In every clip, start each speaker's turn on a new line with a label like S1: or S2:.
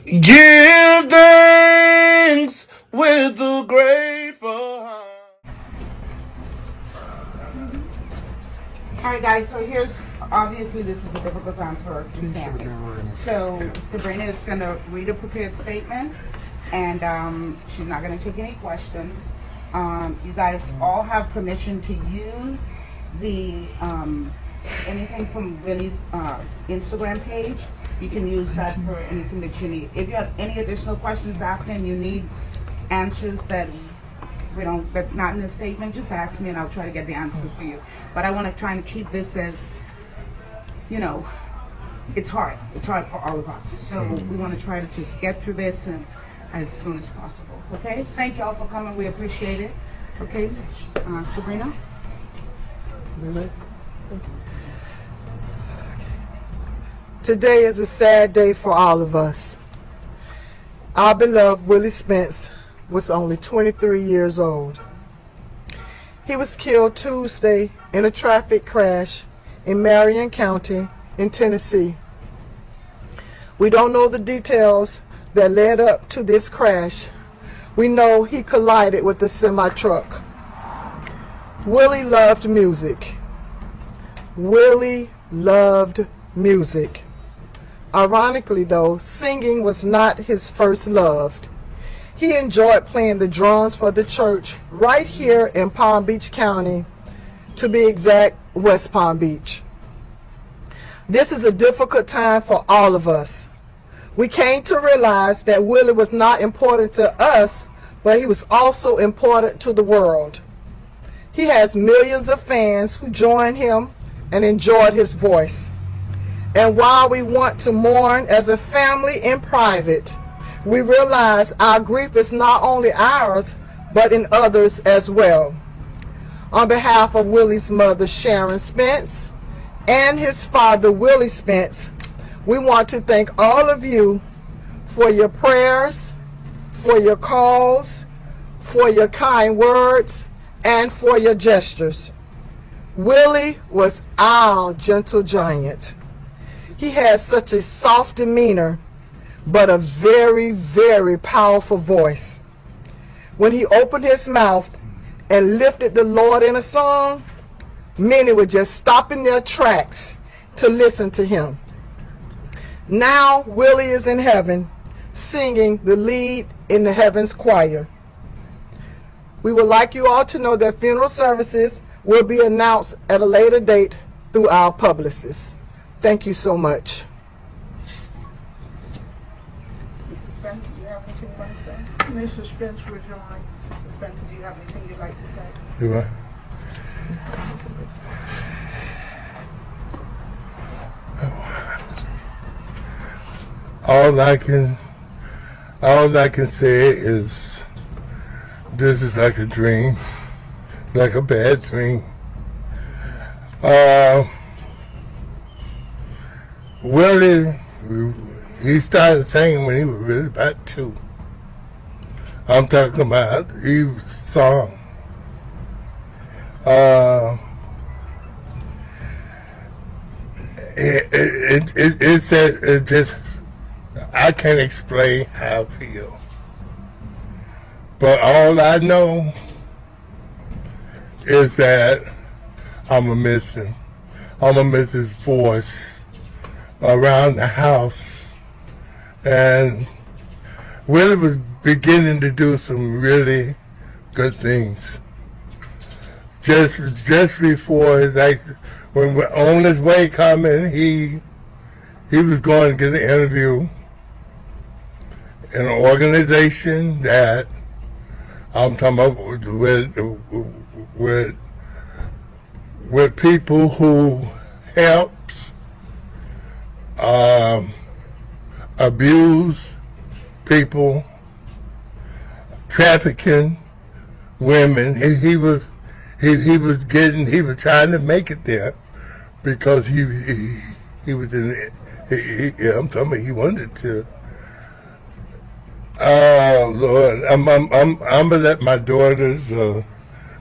S1: Give thanks with a grateful heart.
S2: All right, guys, so here's, obviously this is a difficult time for the family. So Sabrina is going to read a prepared statement, and she's not going to take any questions. You guys all have permission to use the anything from Willie's Instagram page. You can use that for anything that you need. If you have any additional questions after and you need answers that that's not in the statement, just ask me and I'll try to get the answers for you. But I want to try and keep this as, it's hard. It's hard for all of us. So we want to try to just get through this and as soon as possible. Okay? Thank you all for coming. We appreciate it. Okay, Sabrina?
S3: Today is a sad day for all of us. Our beloved Willie Spence was only 23 years old. He was killed Tuesday in a traffic crash in Marion County in Tennessee. We don't know the details that led up to this crash. We know he collided with a semi-truck. Willie loved music. Willie loved music. Ironically though, singing was not his first love. He enjoyed playing the drums for the church right here in Palm Beach County, to be exact, West Palm Beach. This is a difficult time for all of us. We came to realize that Willie was not important to us, but he was also important to the world. He has millions of fans who joined him and enjoyed his voice. And while we want to mourn as a family in private, we realize our grief is not only ours, but in others as well. On behalf of Willie's mother, Sharon Spence, and his father, Willie Spence, we want to thank all of you for your prayers, for your calls, for your kind words, and for your gestures. Willie was our gentle giant. He had such a soft demeanor, but a very, very powerful voice. When he opened his mouth and lifted the Lord in a song, many would just stop in their tracks to listen to him. Now Willie is in heaven, singing the lead in the heavens choir. We would like you all to know that funeral services will be announced at a later date through our publicists. Thank you so much.
S2: Mrs. Spence, do you have anything you want to say?
S3: Mr. Spence, would you like?
S2: Mrs. Spence, do you have anything you'd like to say?
S1: Do I? All I can say is this is like a dream, like a bad dream. Willie, he started singing when he was really about 2. I'm talking about he song. It said, it just, I can't explain how I feel. But all I know is that I'm gonna miss him. I'm gonna miss his voice around the house. And Willie was beginning to do some really good things. Just before his accident, when we're on his way coming, he was going to get an interview in an organization that I'm talking about with people who helps abuse people, trafficking women. He was trying to make it there because he was in it. I'm talking about he wanted to. Oh Lord, I'm gonna let my daughters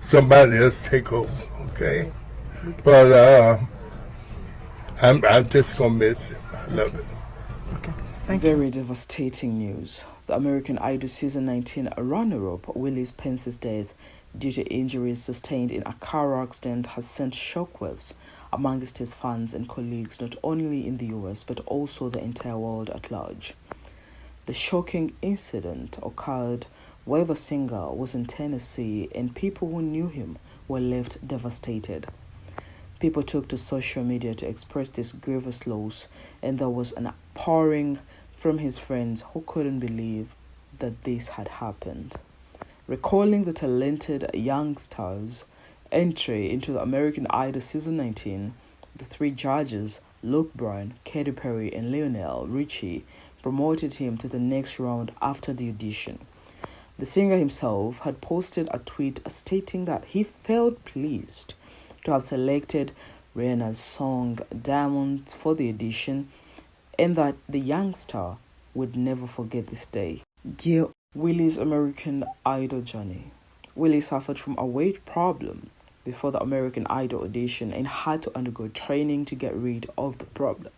S1: somebody else take over, okay? But I'm just gonna miss it. I love it.
S3: Okay. Thank you.
S4: Very devastating news. The American Idol Season 19 runner-up Willie Spence's death due to injuries sustained in a car accident has sent shockwaves amongst his fans and colleagues not only in the US but also the entire world at large. The shocking incident occurred while the singer was in Tennessee and people who knew him were left devastated. People took to social media to express this grievous loss, and there was an outpouring from his friends who couldn't believe that this had happened. Recalling the talented youngster's entry into the American Idol Season 19, the three judges, Bryan, Katy Perry, and Lionel Ritchie, promoted him to the next round after the audition. The singer himself had posted a tweet stating that he felt pleased to have selected Rihanna's song Diamonds for the audition and that the youngster would never forget this day. Dear Willie's American Idol journey. Willie suffered from a weight problem before the American Idol audition and had to undergo training to get rid of the problem.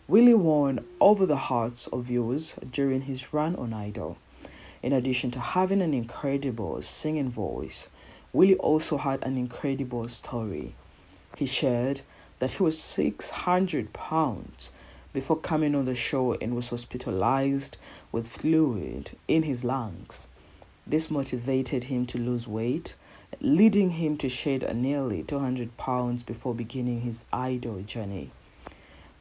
S4: Willie won over the hearts of viewers during his run on Idol. In addition to having an incredible singing voice, Willie also had an incredible story. He shared that he was 600 pounds before coming on the show and was hospitalized with fluid in his lungs. This motivated him to lose weight, leading him to shed nearly 200 pounds before beginning his Idol journey.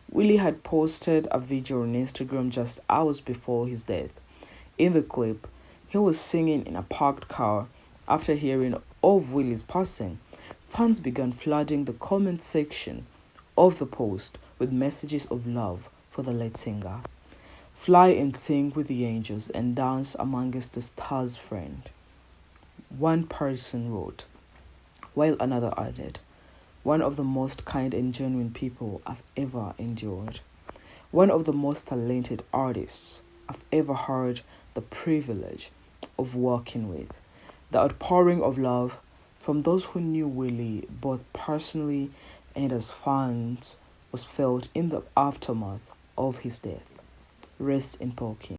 S4: Willie had posted a video on Instagram just hours before his death. In the clip, he was singing in a parked car. After hearing of Willie's passing, fans began flooding the comment section of the post with messages of love for the late singer. Fly and sing with the angels and dance amongst the stars, friend. One person wrote, while another added, one of the most kind and genuine people I've ever endured. One of the most talented artists I've ever heard the privilege of working with. The outpouring of love from those who knew Willie both personally and as fans was felt in the aftermath of his death. Rest in peace.